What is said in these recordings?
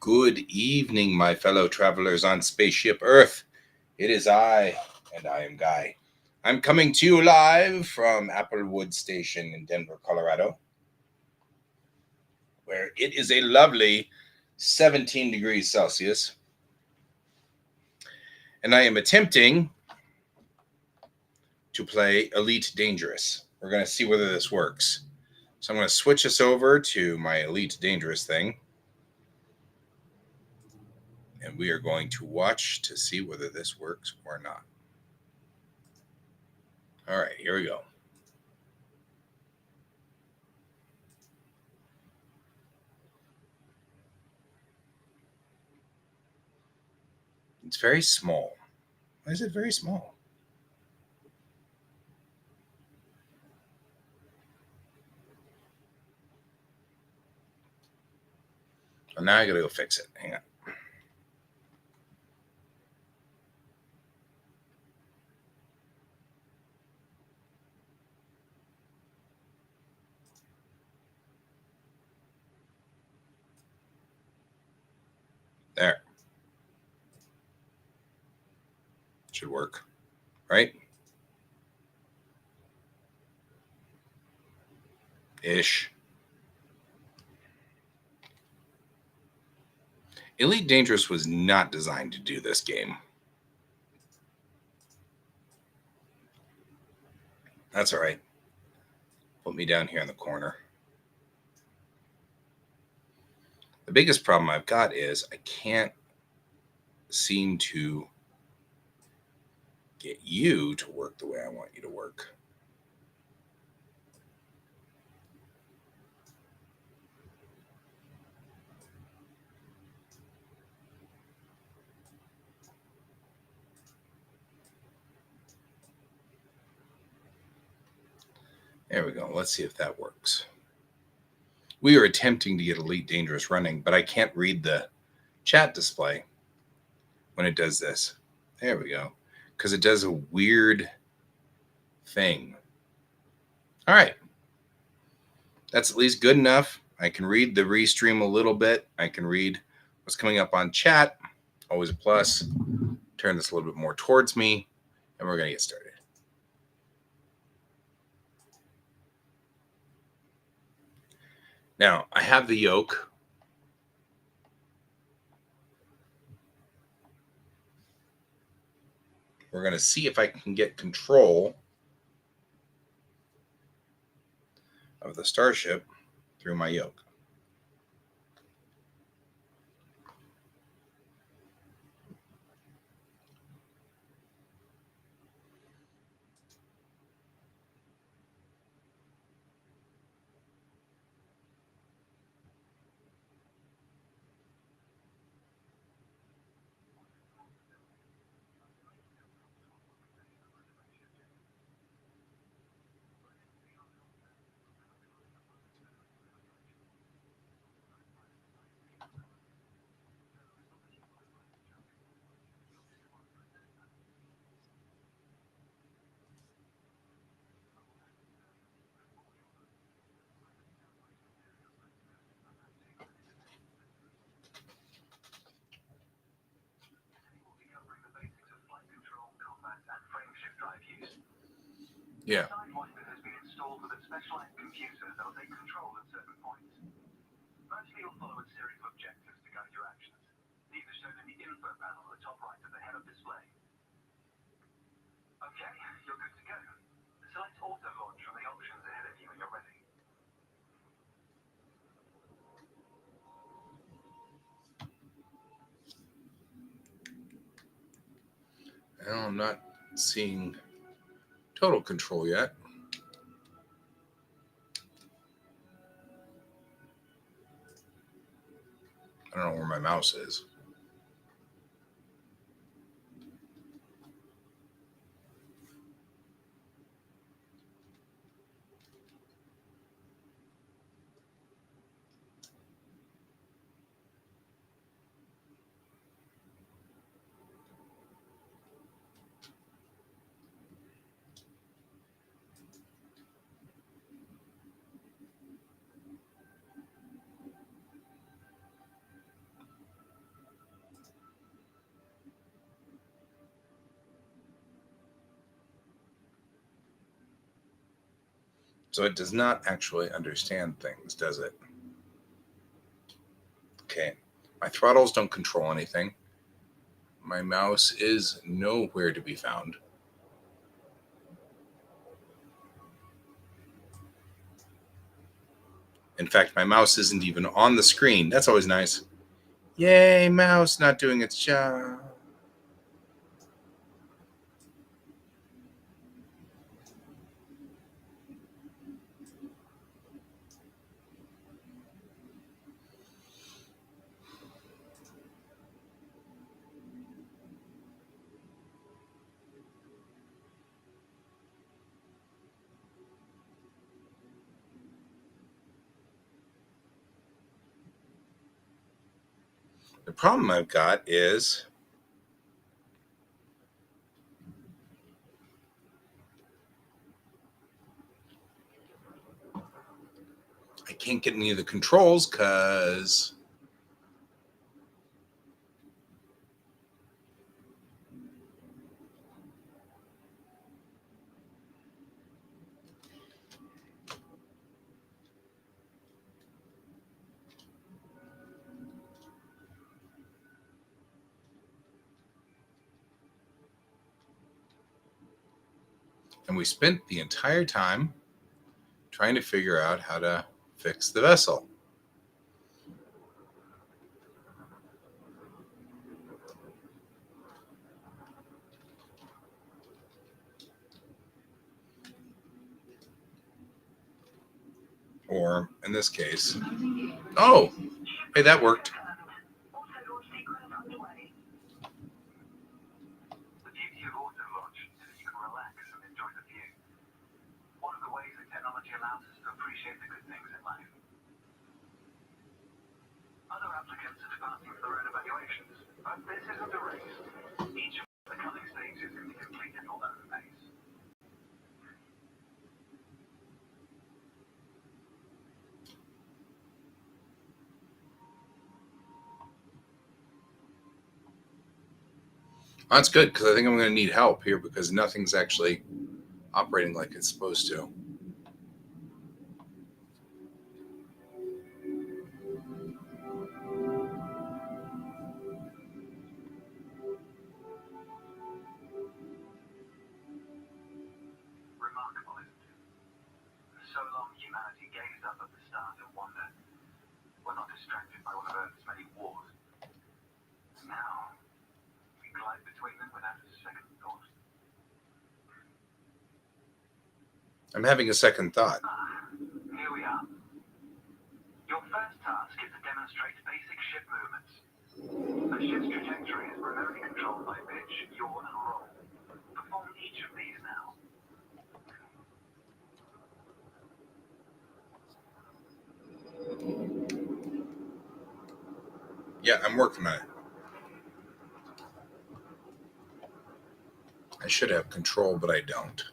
Good evening, my fellow travelers on Spaceship Earth. It is I, and I am Guy. I'm coming to you live from Applewood Station in Denver, Colorado, where it is a lovely 17 degrees Celsius. And I am attempting to play Elite Dangerous. We're going to see whether this works. So I'm going to switch us over to my Elite Dangerous thing. And we are going to watch to see whether this works or not. All right, here we go. It's very small. Why is it very small? Well, now I gotta go fix it. Hang on. There. Should work. Right? Ish. Elite Dangerous was not designed to do this game. That's all right. Put me down here in the corner. The biggest problem I've got is I can't seem to get you to work the way I want you to work. There we go. Let's see if that works. We are attempting to get Elite Dangerous running, but I can't read the chat display when it does this. There we go. Because it does a weird thing. All right. That's at least good enough. I can read the restream a little bit. I can read what's coming up on chat. Always a plus. Turn this a little bit more towards me, and we're going to get started. Now, I have the yoke. We're going to see if I can get control of the starship through my yoke. Yeah. Has been installed with a specialized computer that will take control at certain points. Firstly, you'll follow a series of objectives to guide your actions. These are shown in the info panel at the top right of the head-up display. Okay, you're good to go. Select auto launch from the options ahead of you when you're ready. Well, I'm not seeing total control yet. I don't know where my mouse is. So it does not actually understand things, does it? Okay. My throttles don't control anything. My mouse is nowhere to be found. In fact, my mouse isn't even on the screen. That's always nice. Yay, mouse not doing its job. The problem I've got is I can't get any of the controls because and we spent the entire time trying to figure out how to fix the vessel. Or in this case, oh, hey, that worked. The beauty of auto launch is that you can relax and enjoy the view. One of the ways that technology allows us to appreciate the good things in life. Other applicants are departing for their own evaluations, but this isn't a race. Each of the coming stages can be completed at their own pace. That's good because I think I'm going to need help here because nothing's actually operating like it's supposed to. Remarkable, isn't it? For so long, humanity gazed up at the stars in wonder. We're not distracted by one of Earth's many wars. And now, we glide between them without a second thought. I'm having a second thought. Here we are. Your first task is to demonstrate basic ship movements. A ship's trajectory is primarily controlled by pitch, yaw, and roll. Perform each of these now. Yeah, I'm working on it. I should have control, but I don't.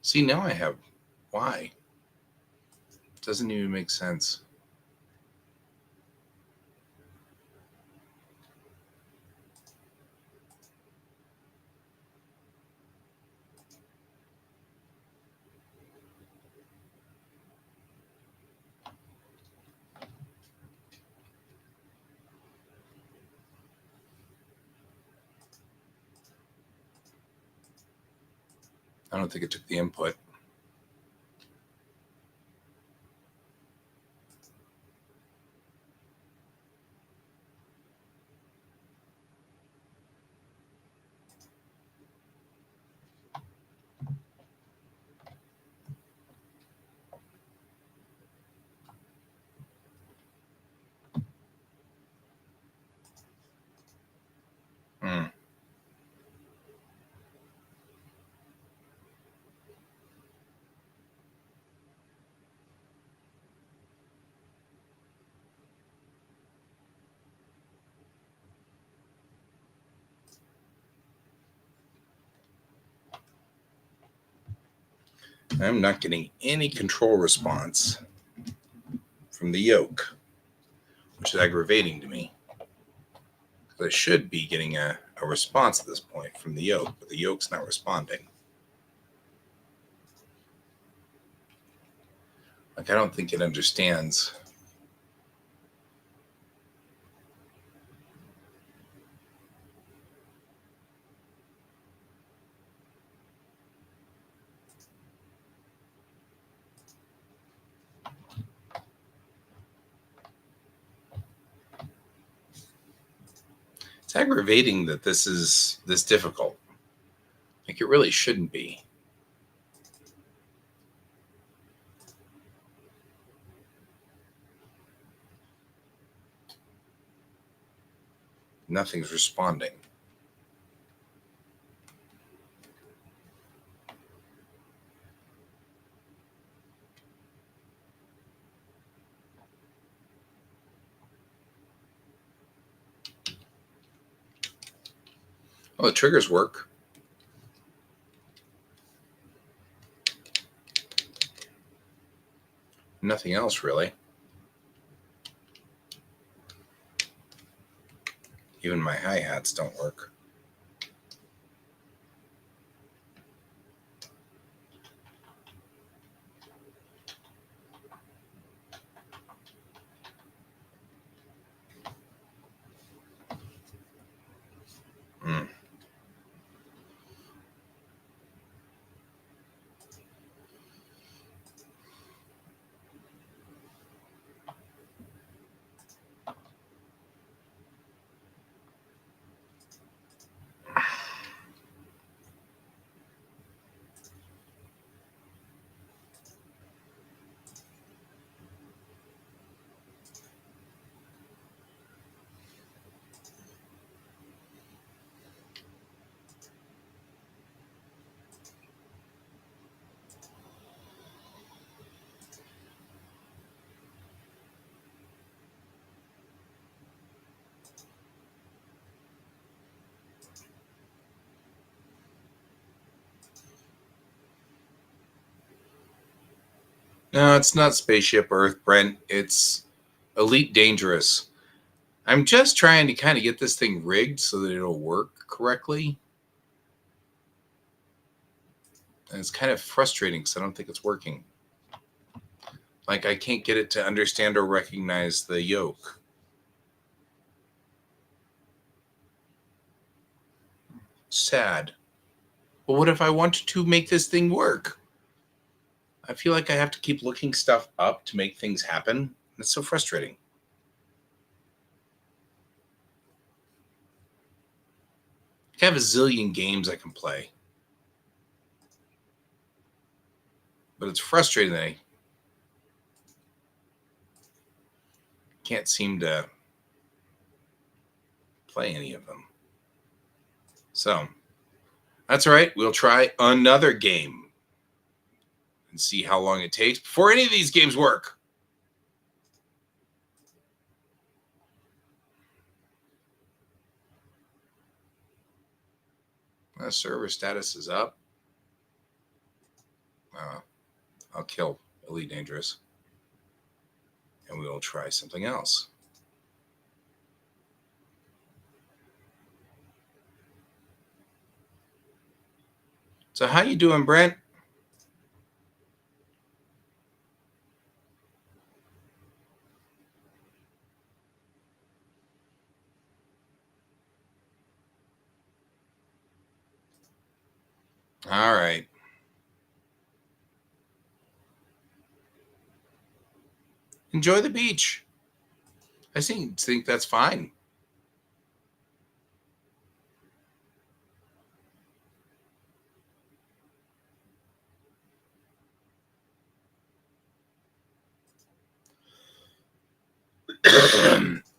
See, now I have. Why? Doesn't even make sense. I don't think it took the input. Hmm. I'm not getting any control response from the yoke, which is aggravating to me. Because I should be getting a response at this point from the yoke, but the yoke's not responding. Like, I don't think it understands. It's aggravating that this is this difficult. Like, it really shouldn't be. Nothing's responding. Oh, the triggers work. Nothing else, really. Even my hi-hats don't work. Mm. No, it's not Spaceship Earth, Brent. It's Elite Dangerous. I'm just trying to kind of get this thing rigged so that it'll work correctly. And it's kind of frustrating because I don't think it's working. Like, I can't get it to understand or recognize the yoke. Sad. But what if I want to make this thing work? I feel like I have to keep looking stuff up to make things happen. It's so frustrating. I have a zillion games I can play. But it's frustrating that I can't seem to play any of them. So, that's all right. We'll try another game and see how long it takes before any of these games work. Server status is up. I'll kill Elite Dangerous. And we will try something else. So how you doing, Brent? All right. Enjoy the beach. I think that's fine.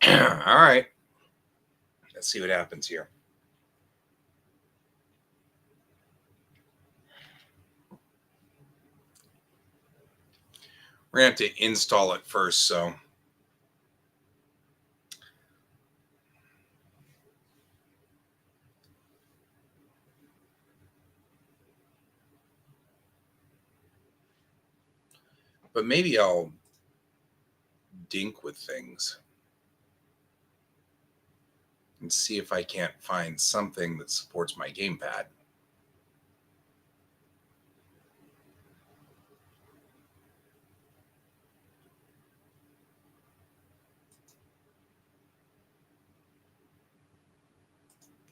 All right. Let's see what happens here. We're going to have to install it first, so. But maybe I'll dink with things and see if I can't find something that supports my gamepad.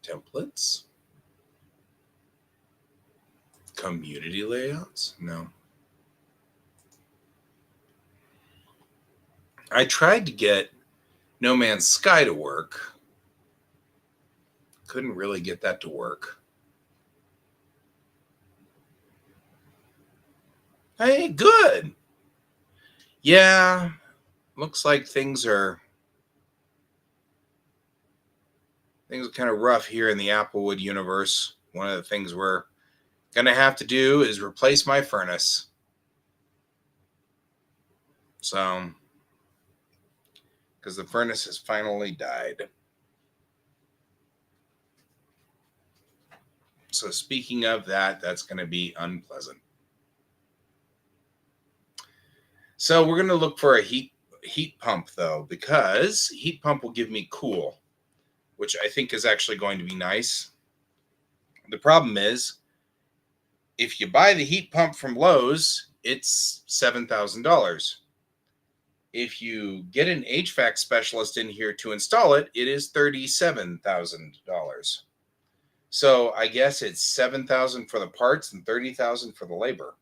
Templates? Community layouts? No. I tried to get No Man's Sky to work. Couldn't really get that to work. Hey, good. Yeah, looks like things are kind of rough here in the Applewood universe. One of the things we're going to have to do is replace my furnace. So, because the furnace has finally died. So speaking of that, that's going to be unpleasant. So we're going to look for a heat pump, though, because heat pump will give me cool, which I think is actually going to be nice. The problem is, if you buy the heat pump from Lowe's, it's $7,000. If you get an HVAC specialist in here to install it, it is $37,000. So I guess it's $7,000 for the parts and $30,000 for the labor.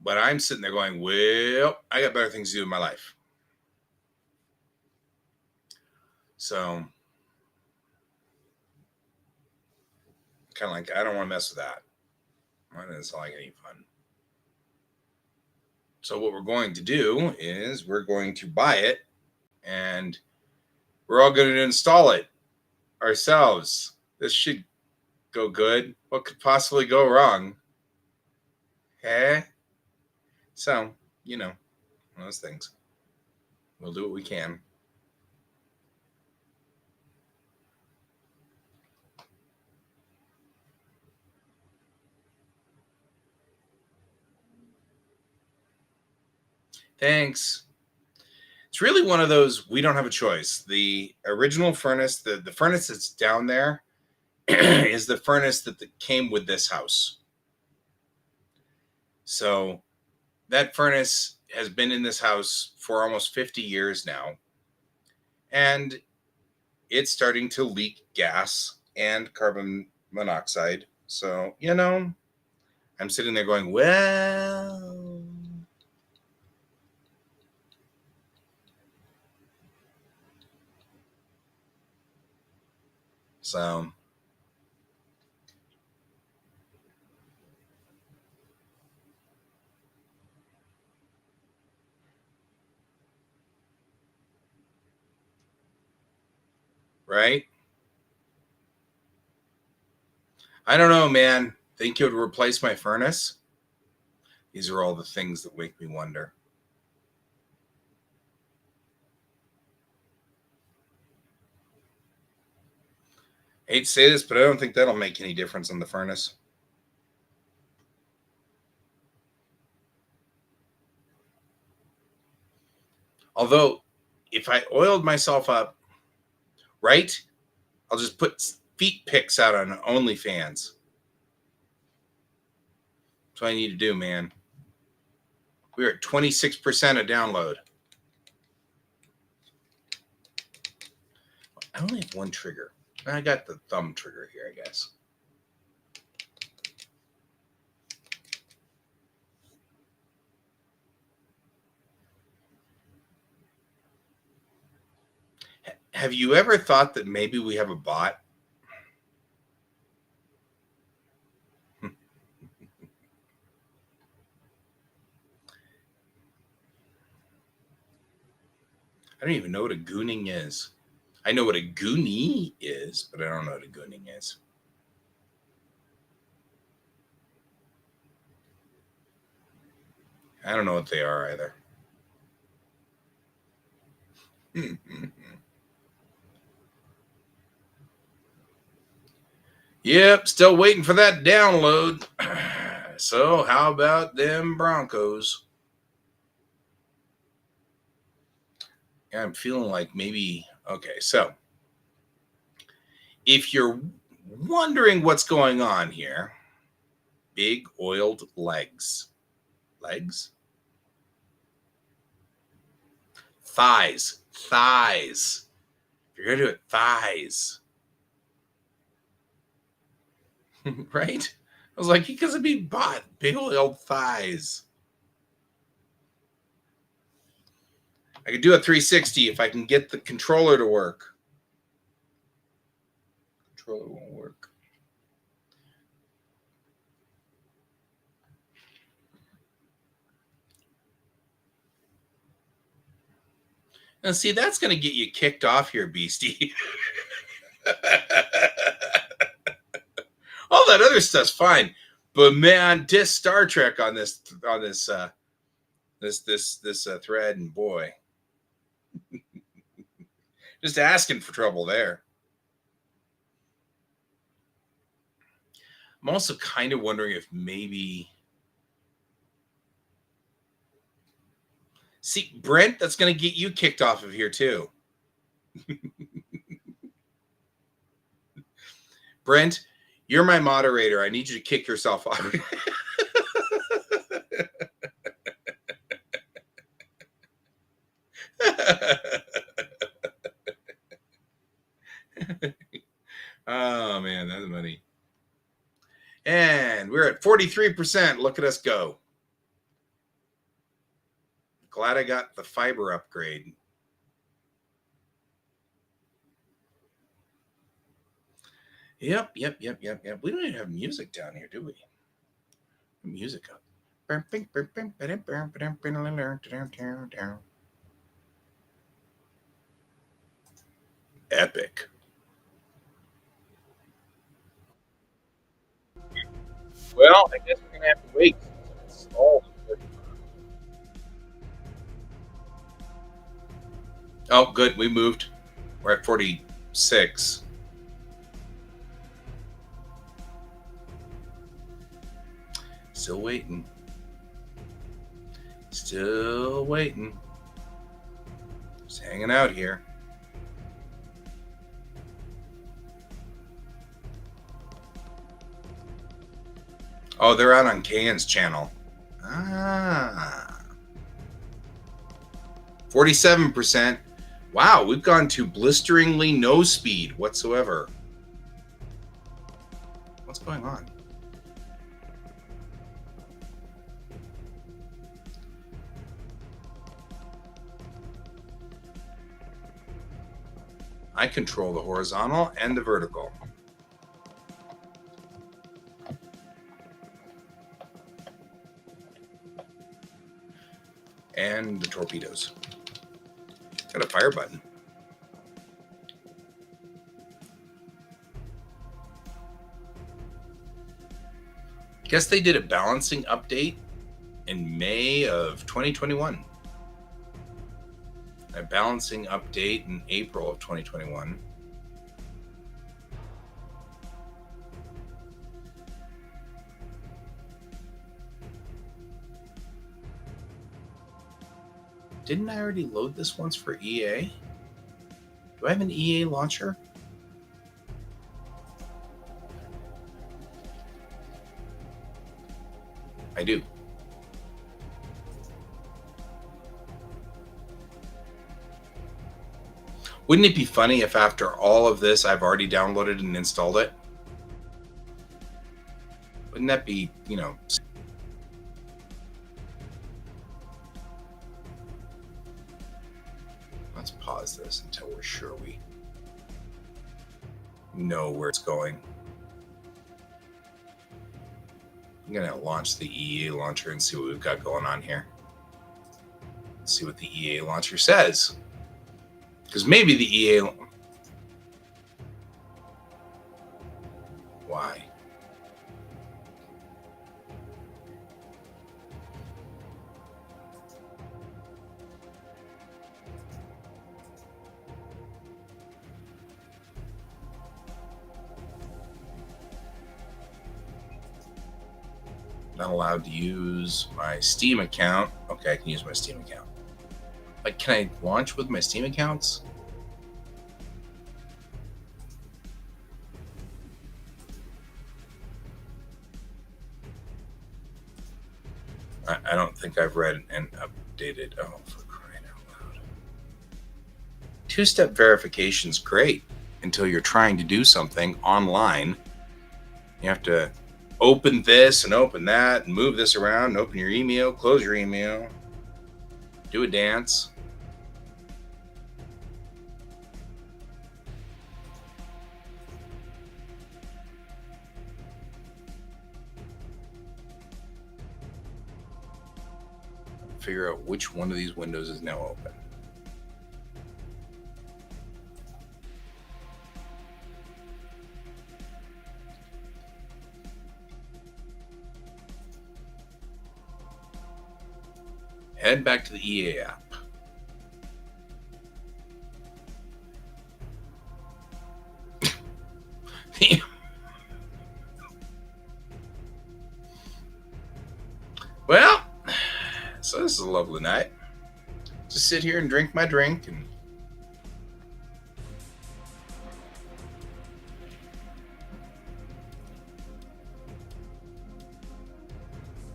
But I'm sitting there going, well, I got better things to do in my life. So kind of like, I don't want to mess with that. That doesn't sound like any fun. So what we're going to do is we're going to buy it and we're all going to install it ourselves. This should go good. What could possibly go wrong? Eh? So, one of those things. We'll do what we can. Thanks. It's really one of those, we don't have a choice. The original furnace, the furnace that's down there is the furnace that came with this house. So that furnace has been in this house for almost 50 years now. And it's starting to leak gas and carbon monoxide. So, I'm sitting there going, well, so right? I don't know, man. Think you would replace my furnace? These are all the things that make me wonder. I hate to say this, but I don't think that'll make any difference on the furnace. Although, if I oiled myself up, right, I'll just put feet pics out on OnlyFans. That's what I need to do, man. We're at 26% of download. I only have one trigger. I got the thumb trigger here, I guess. Have you ever thought that maybe we have a bot? I don't even know what a gooning is. I know what a goonie is, but I don't know what a gooning is. I don't know what they are either. Yep, still waiting for that download. So how about them Broncos? Yeah, I'm feeling like maybe, okay, so if you're wondering what's going on here, big oiled legs. Legs? Thighs. Thighs. If you're going to do it, thighs. Right? I was like, because it'd be bought. Big oiled thighs. I could do a 360 if I can get the controller to work. Controller won't work. Now, see, that's going to get you kicked off here, Beastie. All that other stuff's fine, but man, diss Star Trek on this thread, and boy, just asking for trouble there. I'm also kind of wondering if maybe, see, Brent, that's going to get you kicked off of here too. Brent, you're my moderator. I need you to kick yourself off. Oh man, that's funny. And we're at 43%. Look at us go. Glad I got the fiber upgrade. Yep. We don't even have music down here, do we? Music up. Epic. Well, I guess we're gonna have to wait. Oh, good. We moved. We're at 46. Still waiting. Still waiting. Just hanging out here. Oh, they're out on Kane's channel. 47%. Wow, we've gone to blisteringly no speed whatsoever. What's going on? I control the horizontal and the vertical. And the torpedoes. Got a fire button. Guess they did a balancing update in May of 2021. A balancing update in April of 2021. Didn't I already load this once for EA? Do I have an EA launcher? I do. Wouldn't it be funny if after all of this I've already downloaded and installed it? Wouldn't that be, you know... Let's pause this until we're sure we know where it's going. I'm going to launch the EA launcher and see what we've got going on here. Let's see what the EA launcher says. Because maybe the EA... Why? Not allowed to use my Steam account. Okay, I can use my Steam account. Like, can I launch with my Steam accounts? I don't think I've read and updated. Oh, for crying out loud. Two-step verification's great until you're trying to do something online. You have to open this and open that and move this around and open your email, close your email, do a dance. Figure out which one of these windows is now open. Head back to the EA app. Well, so this is a lovely night. Just sit here and drink my drink and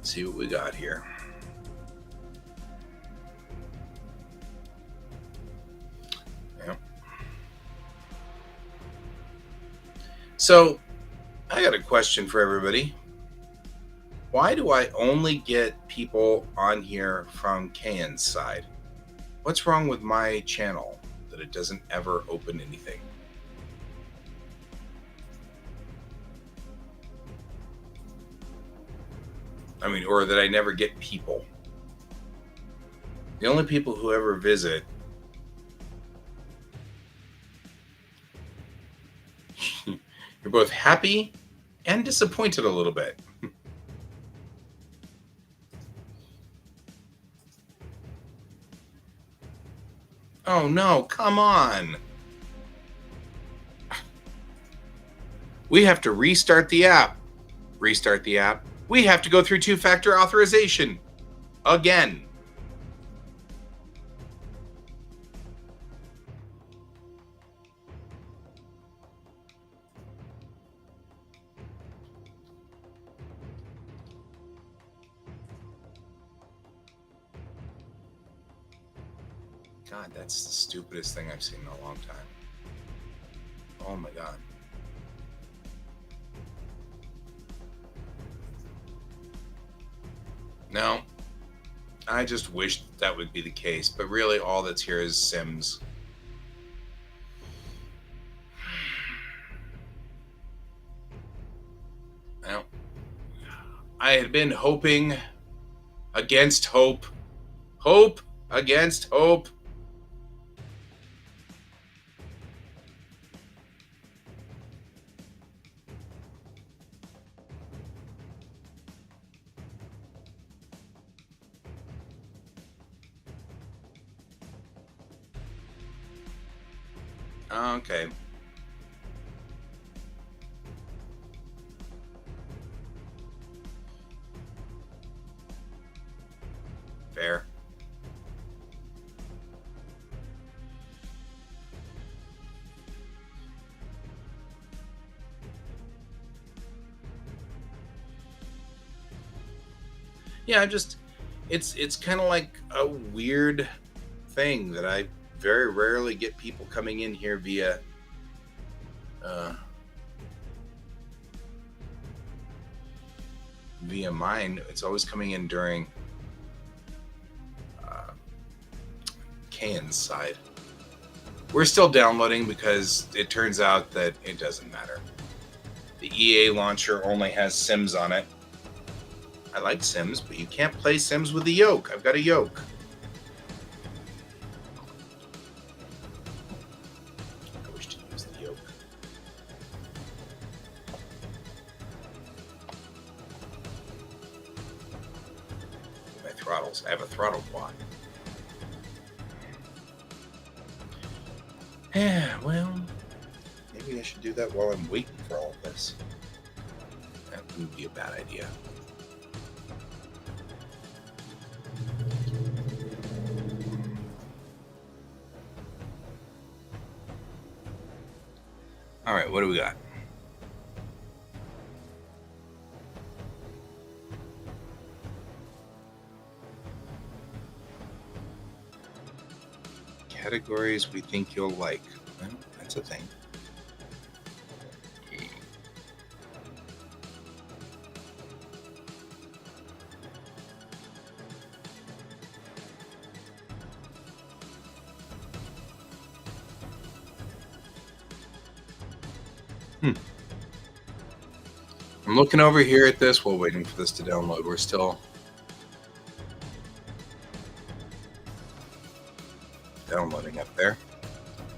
see what we got here. Yep. So, I got a question for everybody. Why do I only get people on here from Kayan's side? What's wrong with my channel that it doesn't ever open anything? I mean, or that I never get people. The only people who ever visit you're both happy and disappointed a little bit. Oh no, come on. We have to restart the app. Restart the app. We have to go through two-factor authorization. Again. God, that's the stupidest thing I've seen in a long time. Oh my God. No, I just wish that would be the case, but really all that's here is Sims. Well, I had been hoping against hope. Hope against hope. Okay. Fair. Yeah, it's kind of like a weird thing that I very rarely get people coming in here via via mine. It's always coming in during Kayan's side. We're still downloading because it turns out that it doesn't matter. The EA launcher only has Sims on it. I like Sims, but you can't play Sims with the yoke. I've got a yoke. I wish to use the yoke. My throttles. I have a throttle quad. Yeah, well, maybe I should do that while I'm waiting for all of this. That wouldn't be a bad idea. All right, what do we got? Categories we think you'll like. Well, that's a thing. I'm looking over here at this while waiting for this to download. We're still downloading up there.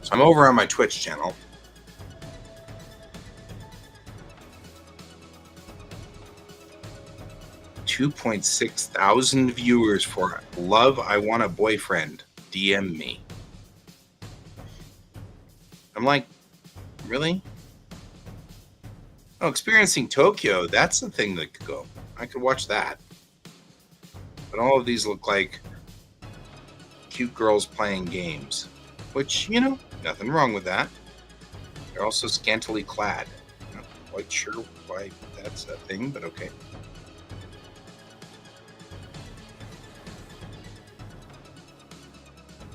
So I'm over on my Twitch channel. $2,600 viewers for Love I Want a Boyfriend. DM me. I'm like, really? Oh, Experiencing Tokyo. That's the thing that could go. I could watch that. But all of these look like cute girls playing games, which, you know, nothing wrong with that. They're also scantily clad. Not quite sure why that's a thing, but okay.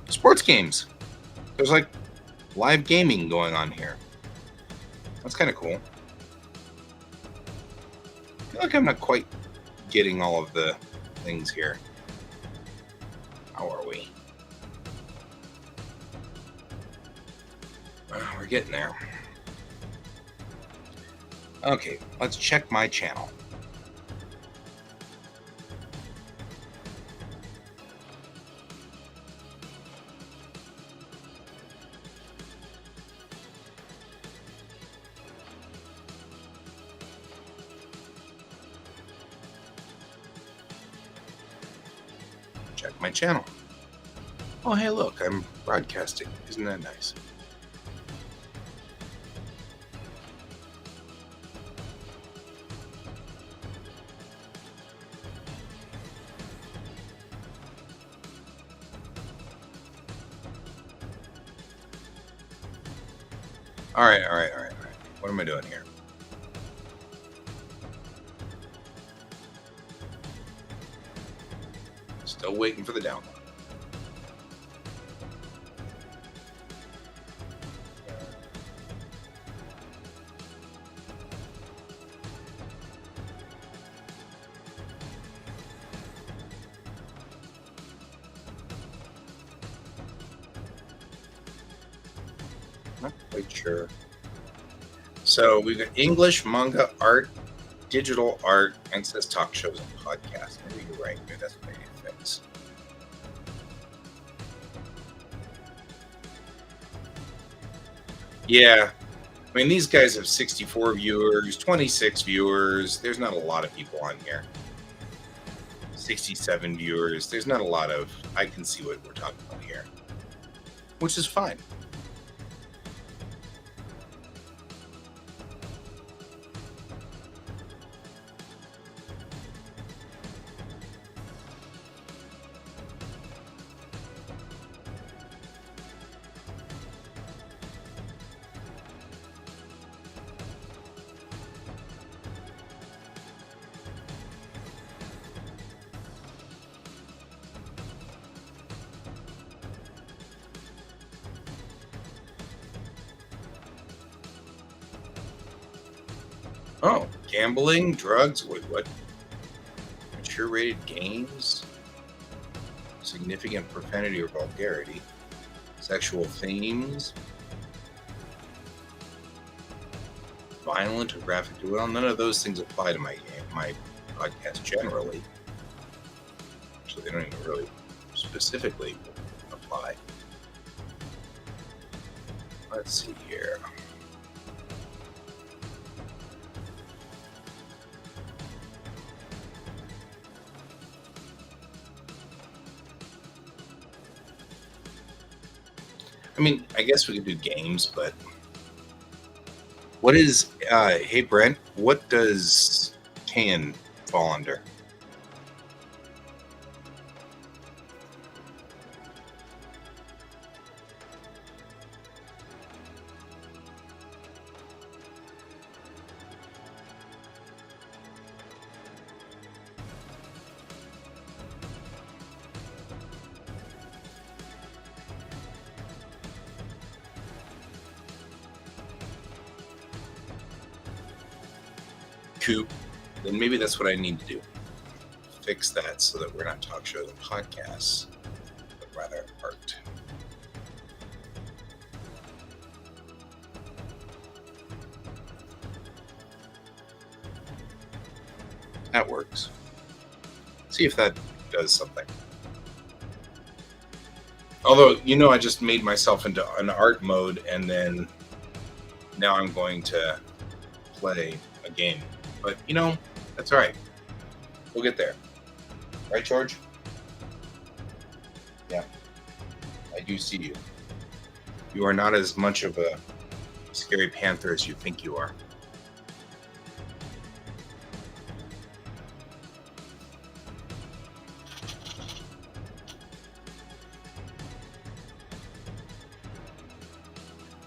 Sports games. There's like live gaming going on here. That's kind of cool. I feel like I'm not quite getting all of the things here. How are we? We're getting there. Okay, let's check my channel. Check my channel. Oh, hey, look, I'm broadcasting. Isn't that nice? All right. What am I doing here? Still waiting for the download. Not quite sure. So we've got English, manga, art, digital art, and it says talk shows and podcasts. Maybe you're right. Maybe that's what I need to fix. Yeah. I mean, these guys have 64 viewers, 26 viewers. There's not a lot of people on here. 67 viewers. There's not a lot of... I can see what we're talking about here. Which is fine. Oh, gambling, drugs, wait, what? Mature rated games, significant profanity or vulgarity, sexual themes, violent or graphic. Well, none of those things apply to my podcast generally. So they don't even really specifically apply. Let's see here. I mean, I guess we could do games, but what is, hey Brent, what does can fall under? coop, then maybe that's what I need to do. Fix that so that we're not talk shows and podcasts, but rather art. That works. See if that does something. Although, I just made myself into an art mode, and then now I'm going to play a game. But, that's all right. We'll get there. Right, George? Yeah. I do see you. You are not as much of a scary panther as you think you are.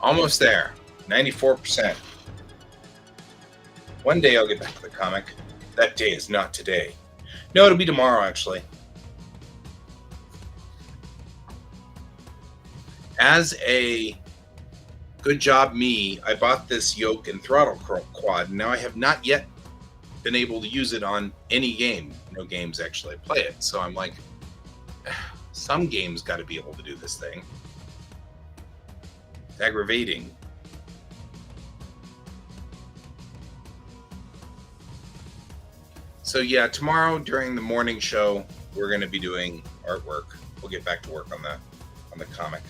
Almost there. 94%. One day I'll get back to the comic. That day is not today. No, it'll be tomorrow, actually. As a good job me, I bought this yoke and throttle quad. Now I have not yet been able to use it on any game. No games actually play it. So I'm like, some games got to be able to do this thing. It's aggravating. So yeah, tomorrow during the morning show, we're going to be doing artwork. We'll get back to work on the comic.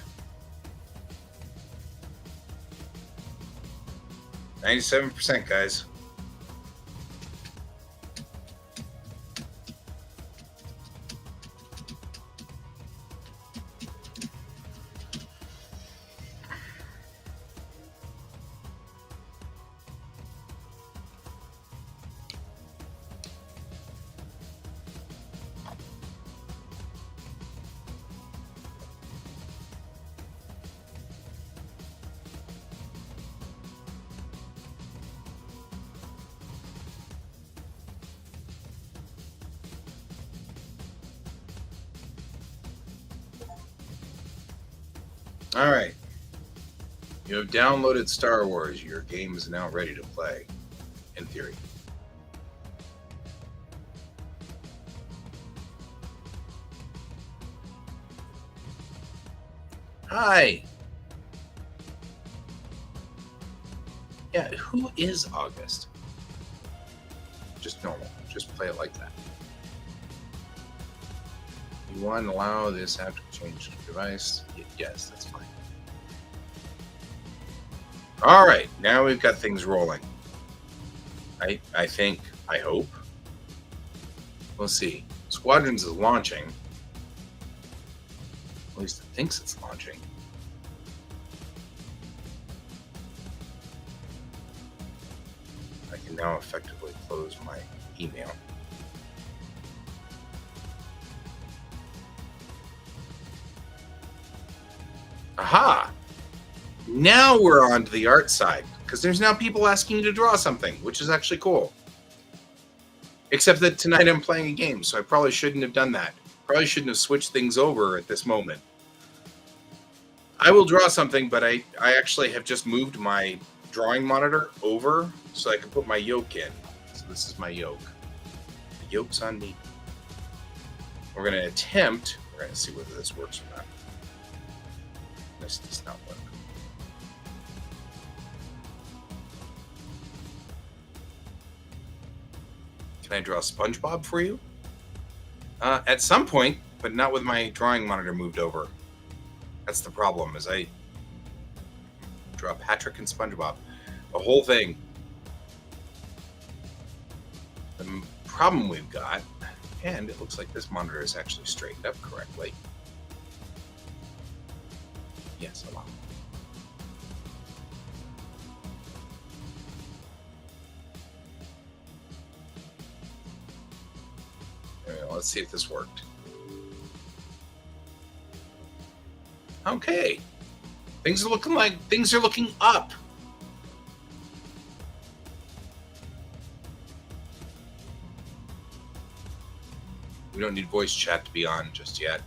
97%, guys. All right. You have downloaded Star Wars. Your game is now ready to play, in theory. Hi. Yeah, who is August? Just normal. Just play it like that. You want to allow this app to change the device? Yes, that's fine. All right, now we've got things rolling. I think, I hope. We'll see. Squadrons is launching. At least it thinks it's launching. I can now effectively close my email. Aha! Now we're on to the art side, because there's now people asking you to draw something, which is actually cool. Except that tonight I'm playing a game, so I probably shouldn't have done that. Probably shouldn't have switched things over at this moment. I will draw something, but I actually have just moved my drawing monitor over so I can put my yoke in. So this is my yoke. The yoke's on me. We're going to attempt, we're going to see whether this works or not. This does not work. Can I draw SpongeBob for you? At some point, but not with my drawing monitor moved over. That's the problem, is I draw Patrick and SpongeBob. The whole thing. The problem we've got, and it looks like this monitor is actually straightened up correctly. Yes, allow. Let's see if this worked. Okay. Things are looking up. We don't need voice chat to be on just yet.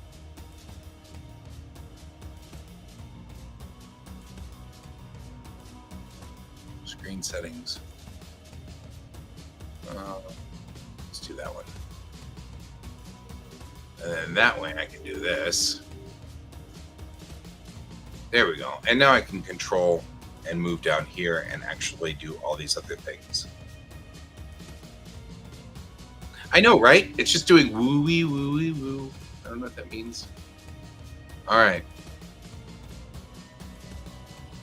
Screen settings. Let's do that one. And then that way I can do this. There we go. And now I can control and move down here and actually do all these other things. I know, right? It's just doing woo-wee, woo-wee, woo. I don't know what that means. All right.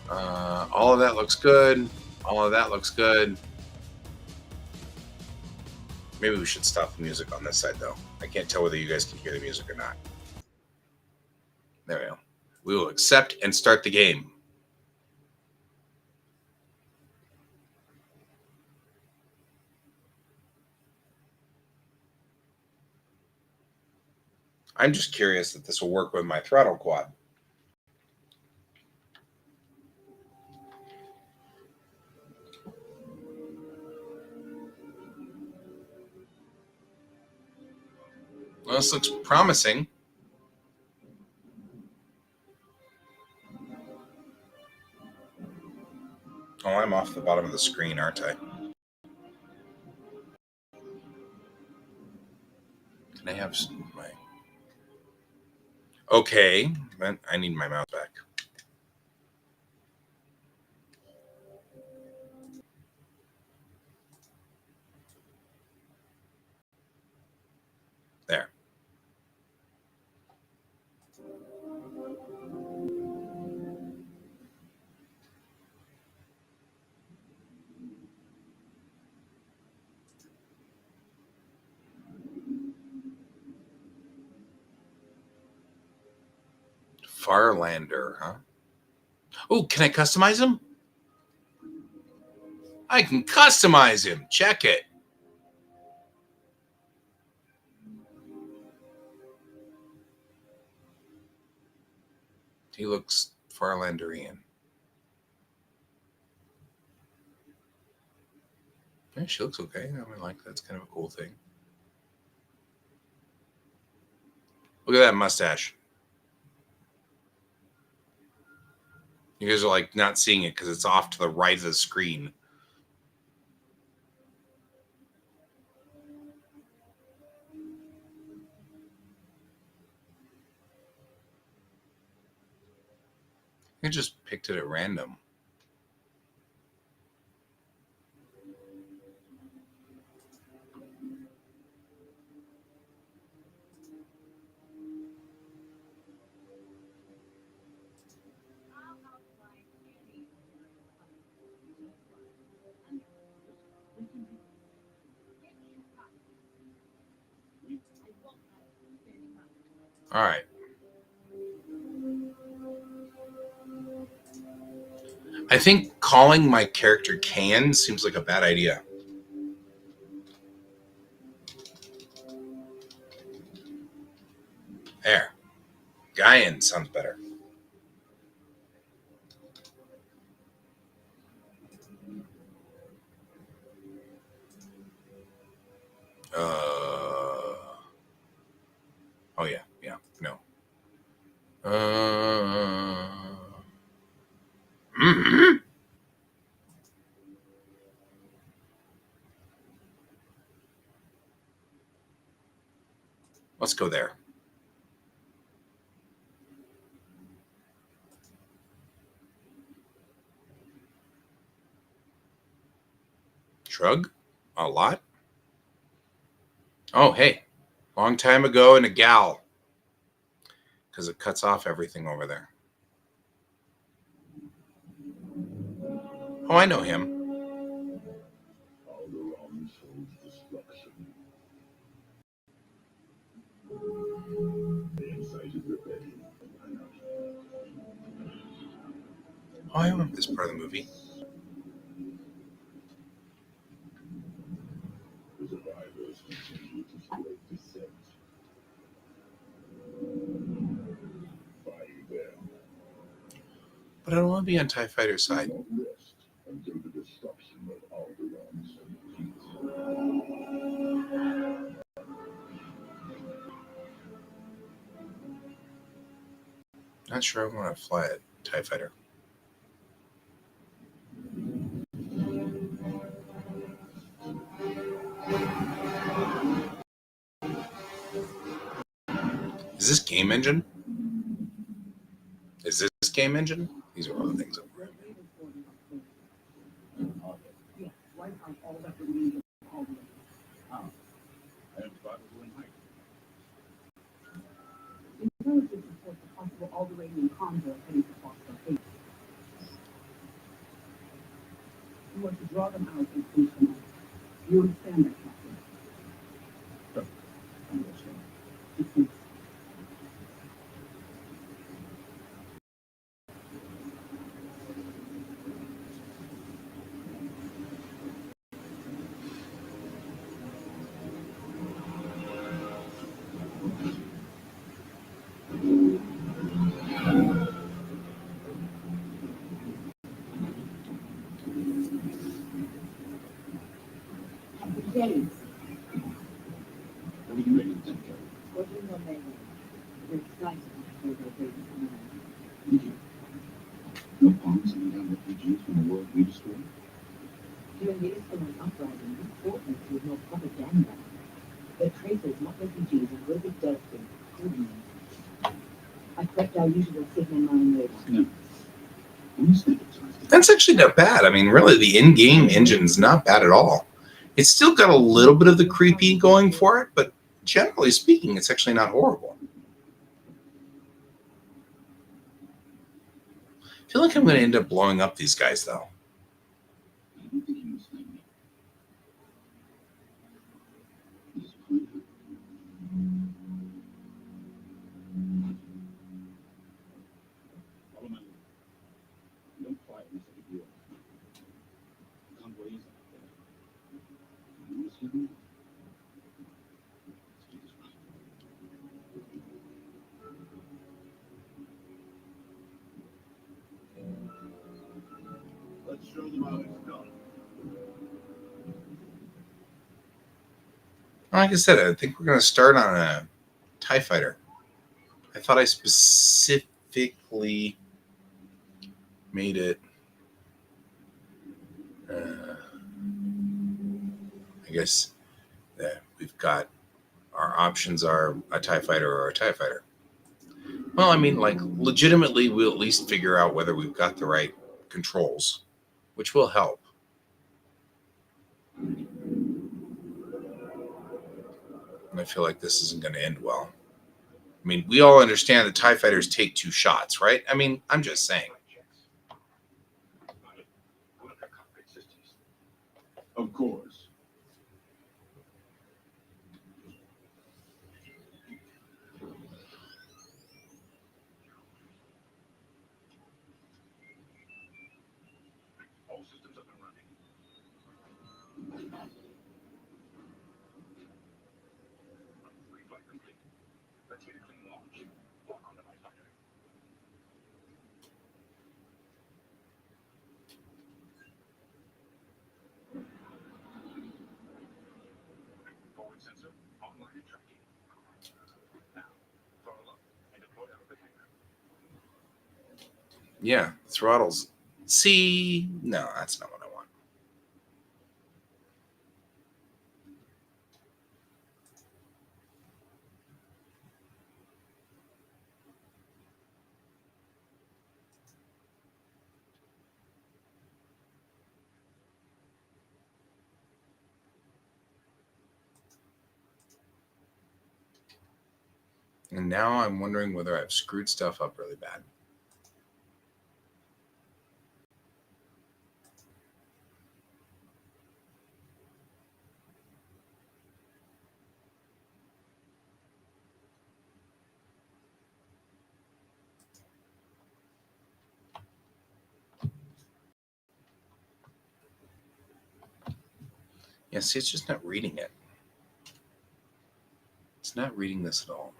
All of that looks good. All of that looks good. Maybe we should stop the music on this side, though. I can't tell whether you guys can hear the music or not. There we go. We will accept and start the game. I'm just curious that this will work with my throttle quad. Well, this looks promising. Oh, I'm off the bottom of the screen, aren't I? Can I have my... Okay, I need my mouse back. There. Farlander, huh? Oh, can I customize him? I can customize him. Check it. He looks Farlanderian. Yeah, she looks okay. I mean, like, that's kind of a cool thing. Look at that mustache. You guys are like not seeing it because it's off to the right of the screen. I just picked it at random. All right. I think calling my character Can seems like a bad idea. There. Guyan sounds better. Oh, yeah. Yeah. No. Mm-hmm. Let's go there. Shrug? A lot? Oh, hey. Long time ago and a gal. Because it cuts off everything over there. Oh, I know him. Oh, I remember this part of the movie. But I don't want to be on TIE Fighter's side. Not sure I want to fly a TIE Fighter. Is this game engine? Is this game engine? These are all the things. Yes, wipe out all that remains of all the How? I have thought of doing hike. Intelligence reports a possible Alderanian convoy heading to Quasar 8. You are to draw them out and finish them off. You understand that, Captain? Sure. I understand. Dismiss. James. What are you ready to do? What do you know, Megan? You're excited for their baby coming out. Thank you. No problem sending down refugees from the world we destroyed. During the Istanbul uprising, you fought them with no propaganda. They're traitors, not refugees, and will be dealt with accordingly. I correct our usual signal 9 radar. No. When you say it's That's actually not bad. I mean, really, the in-game engine's not bad at all. It's still got a little bit of the creepy going for it, but generally speaking, it's actually not horrible. I feel like I'm going to end up blowing up these guys, though. I don't think you understand me. This plan. Follow my lead. Don't quiet this big deal. Convoy is out there. You understand me? Let's do this right. Let's show them how it's done. Like I said, I think we're going to start on a TIE fighter. I thought I specifically made it. I guess that we've got our options are a TIE fighter or a TIE fighter. Well, I mean, like, legitimately, we'll at least figure out whether we've got the right controls, which will help. And I feel like this isn't going to end well. I mean, we all understand that TIE fighters take 2 shots, right? I mean, I'm just saying. Of course. All systems up and running. Reflight complete. Let's get a clean launch. Lock onto my fighter. Forward sensor online and tracking. Now, throttle up and deploy out of the hangar. Yeah, throttles. See, no, that's not what I want. And now I'm wondering whether I've screwed stuff up really bad. Yeah, see, it's just not reading it. It's not reading this at all.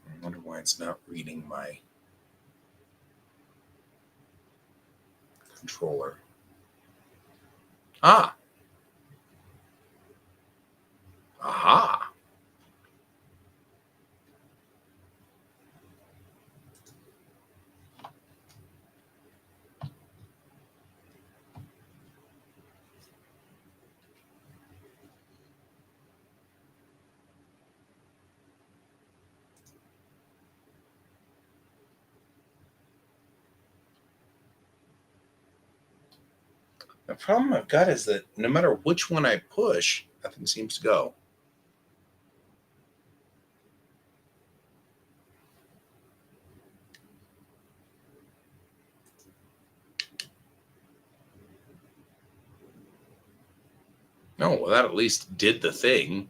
I wonder why it's not reading my controller. Ah. Aha. The problem I've got is that no matter which one I push, nothing seems to go. No, well, that at least did the thing.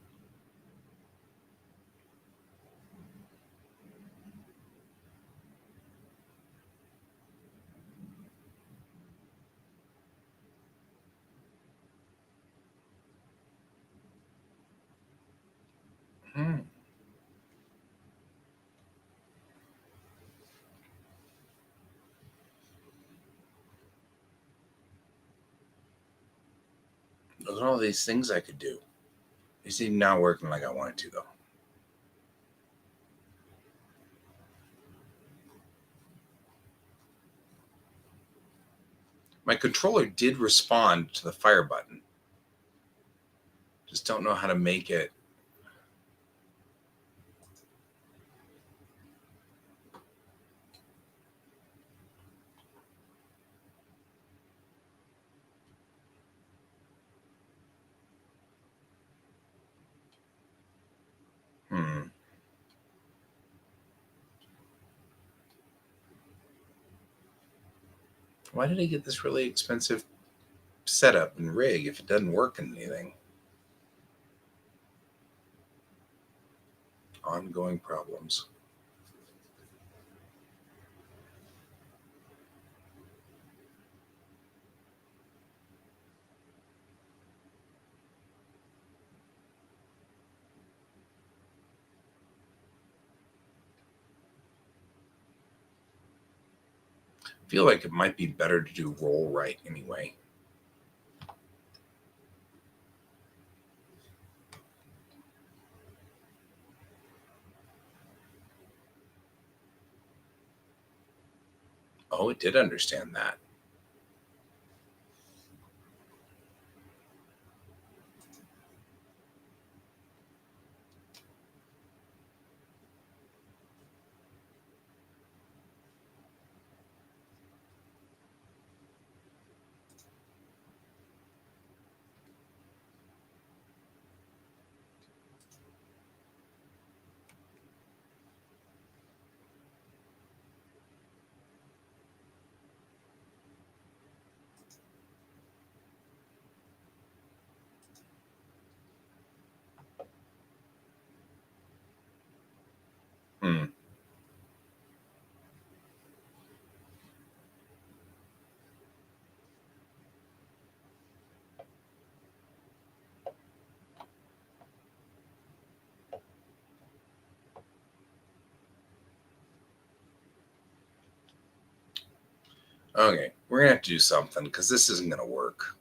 Hmm. Those are all these things I could do. They seem not working like I wanted to, though. My controller did respond to the fire button. Just don't know how to make it. Hmm. Why did I get this really expensive setup and rig if it doesn't work in anything? Ongoing problems. I feel like it might be better to do roll right anyway. Oh, it did understand that. Hmm. Okay, we're gonna have to do something because this isn't gonna work.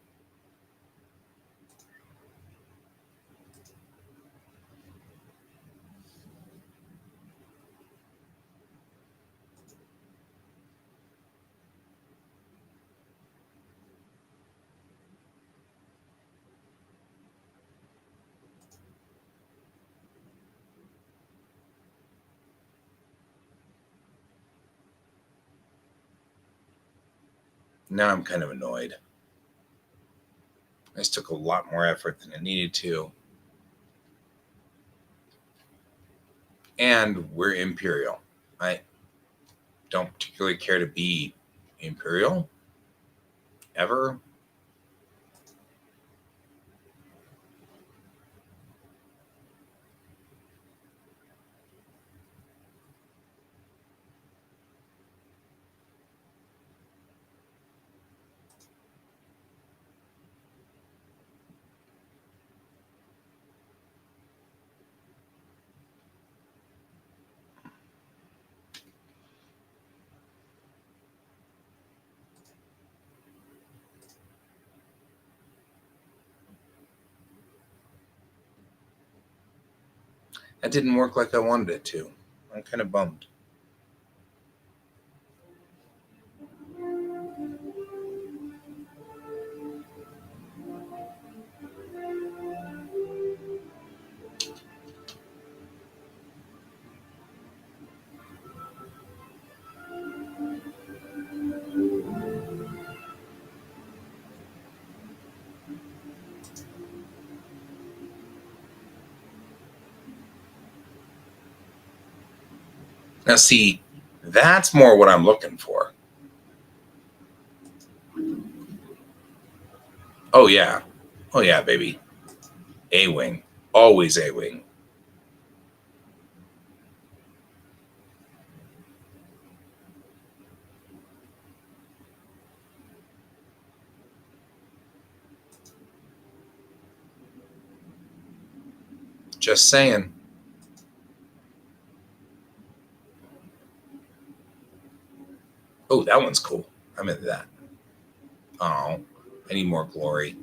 Now I'm kind of annoyed. This took a lot more effort than it needed to. And we're Imperial. I don't particularly care to be Imperial ever. That didn't work like I wanted it to. I'm kind of bummed. Now, see, that's more what I'm looking for. Oh, yeah. Oh, yeah, baby. A-wing. Always A-wing. Just saying. Oh, that one's cool. I'm into that. Oh, I need more glory.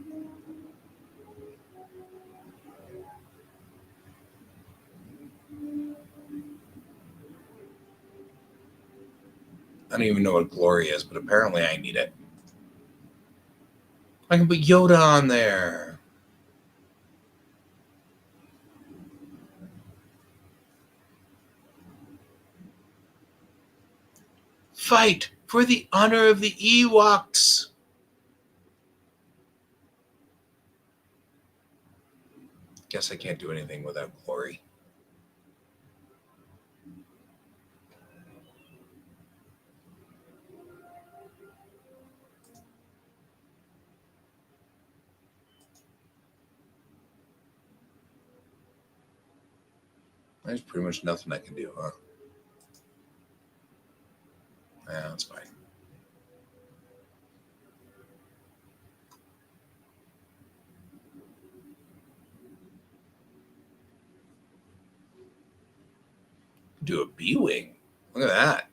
I don't even know what glory is, but apparently I need it. I can put Yoda on there. Fight for the honor of the Ewoks. Guess I can't do anything without glory. There's pretty much nothing I can do, huh? Yeah, that's fine. Do a B-wing. Look at that.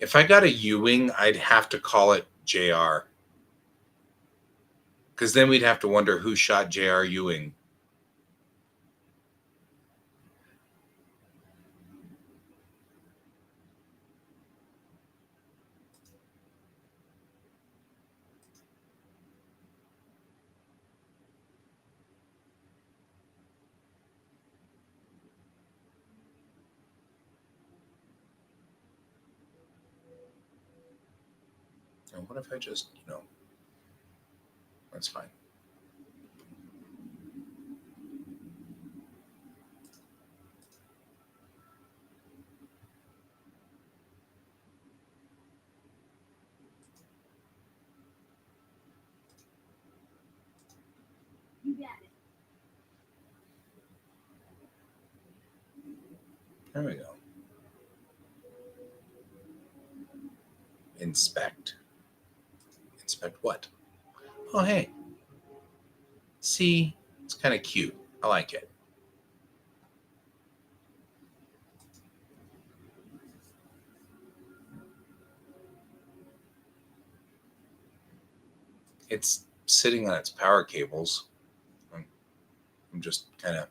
If I got a U-wing, I'd have to call it JR. Because then we'd have to wonder who shot J.R. Ewing. And what if I just, that's fine. You got it. There we go. Inspect. Inspect what? Oh, hey. See, it's kind of cute. I like it. It's sitting on its power cables. I'm just kind of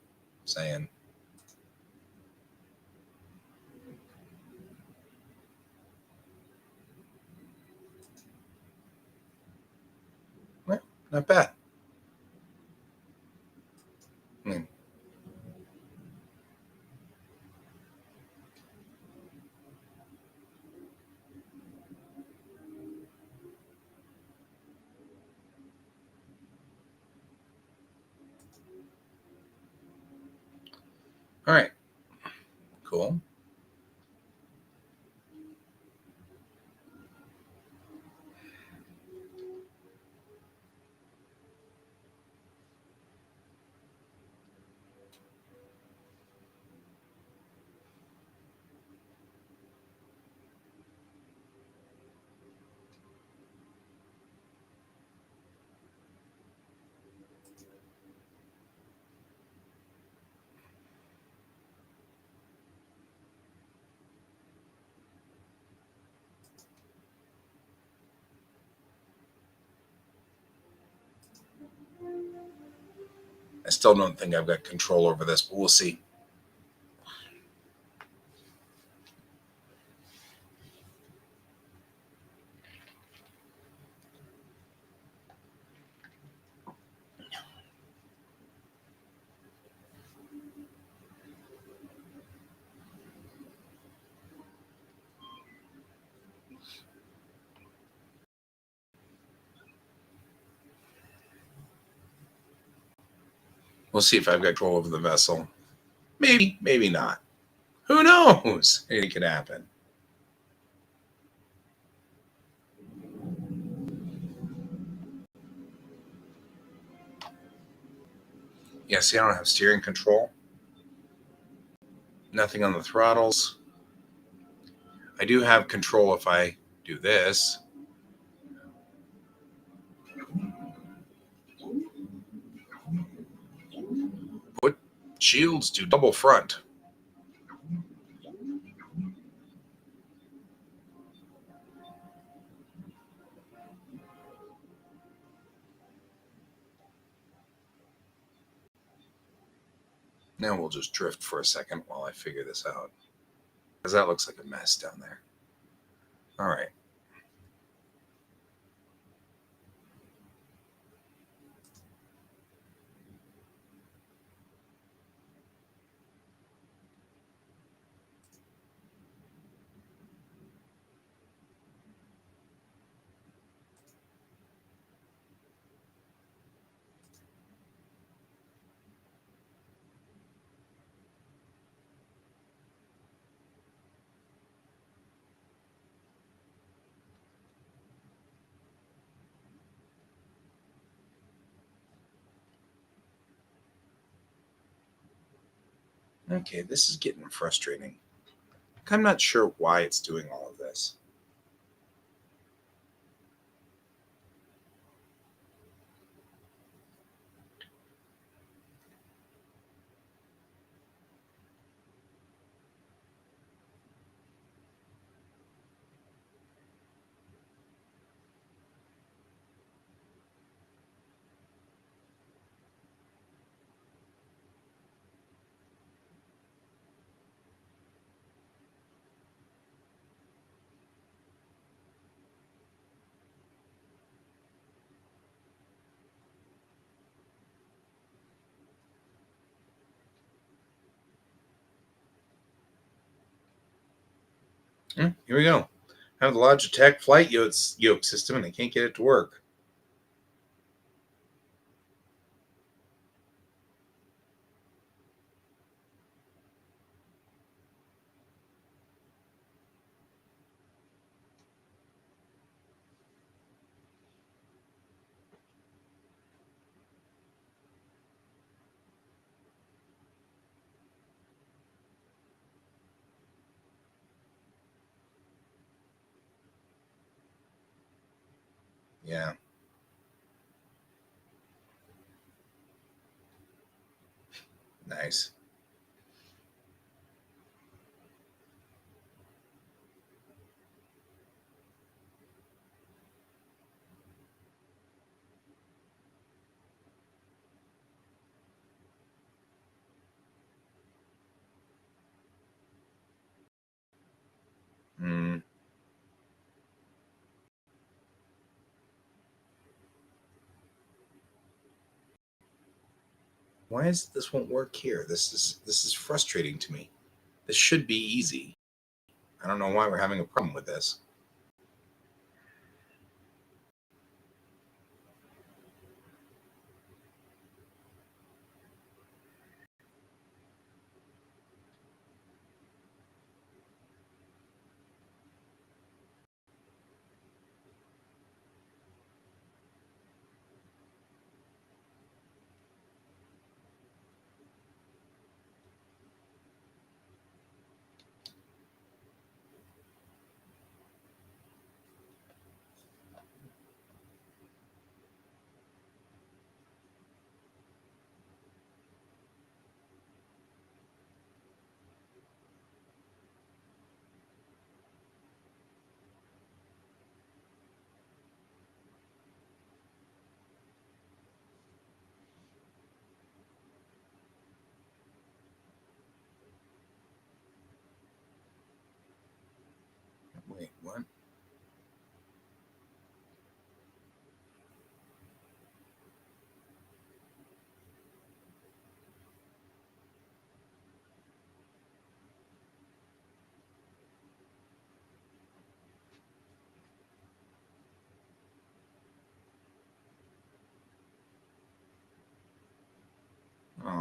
saying. Well, not bad. All right. Cool. I still don't think I've got control over this, but we'll see. We'll see if I've got control over the vessel. Maybe, maybe not. Who knows? Anything could happen. Yeah, see, I don't have steering control. Nothing on the throttles. I do have control if I do this. Put shields to double front. Now we'll just drift for a second while I figure this out. Because that looks like a mess down there. All right. Okay, this is getting frustrating. I'm not sure why it's doing all of this. Here we go. I have the Logitech flight yoke system and I can't get it to work. Yeah. Nice. Hmm. Why is this won't work here? This is frustrating to me. This should be easy. I don't know why we're having a problem with this. Wait, what? Oh,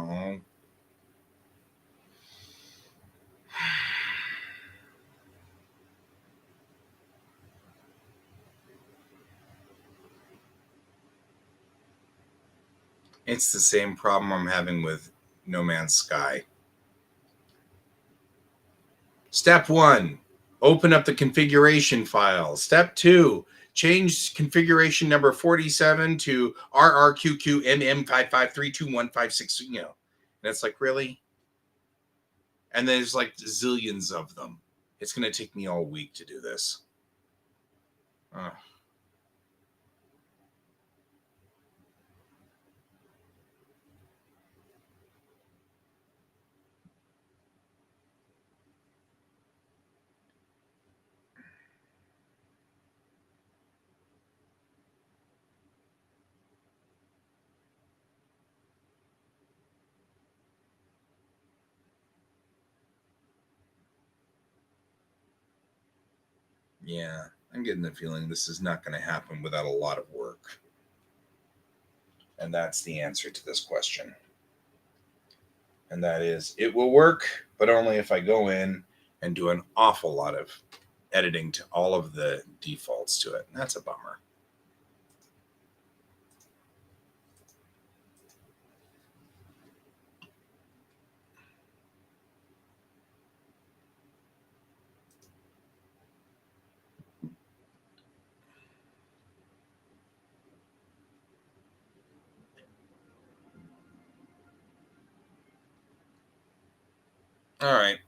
It's the same problem I'm having with No Man's Sky. Step 1, open up the configuration file. Step 2, change configuration number 47 to RRQQNM55321560. You know, and it's like, really? And there's like zillions of them. It's going to take me all week to do this. Yeah, I'm getting the feeling this is not going to happen without a lot of work. And that's the answer to this question. And that is, it will work, but only if I go in and do an awful lot of editing to all of the defaults to it. And that's a bummer. All right.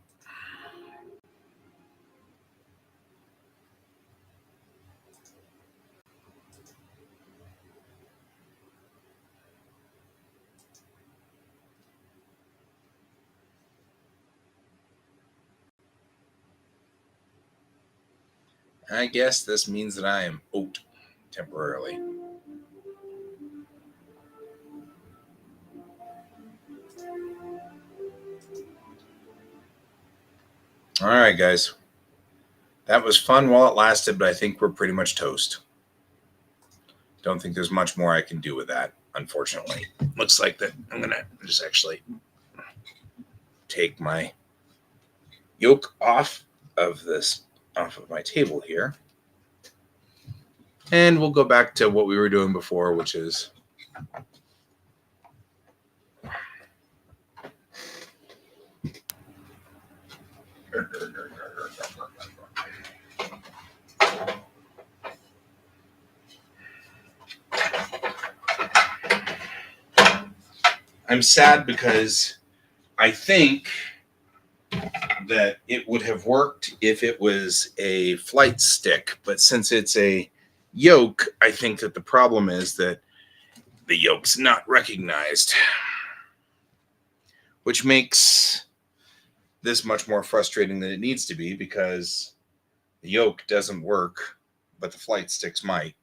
I guess this means that I am out temporarily. All right, guys. That was fun while it lasted, but I think we're pretty much toast. Don't think there's much more I can do with that, unfortunately. Looks like that I'm going to just actually take my yoke off of my table here. And we'll go back to what we were doing before, which is I'm sad because I think that it would have worked if it was a flight stick, but since it's a yoke, I think that the problem is that the yoke's not recognized, which makes this much more frustrating than it needs to be because the yoke doesn't work, but the flight sticks might.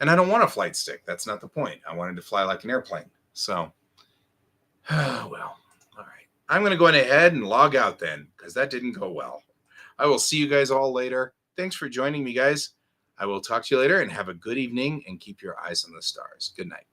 And I don't want a flight stick. That's not the point. I wanted to fly like an airplane. So, well, all right. I'm going to go ahead and log out then because that didn't go well. I will see you guys all later. Thanks for joining me, guys. I will talk to you later and have a good evening and keep your eyes on the stars. Good night.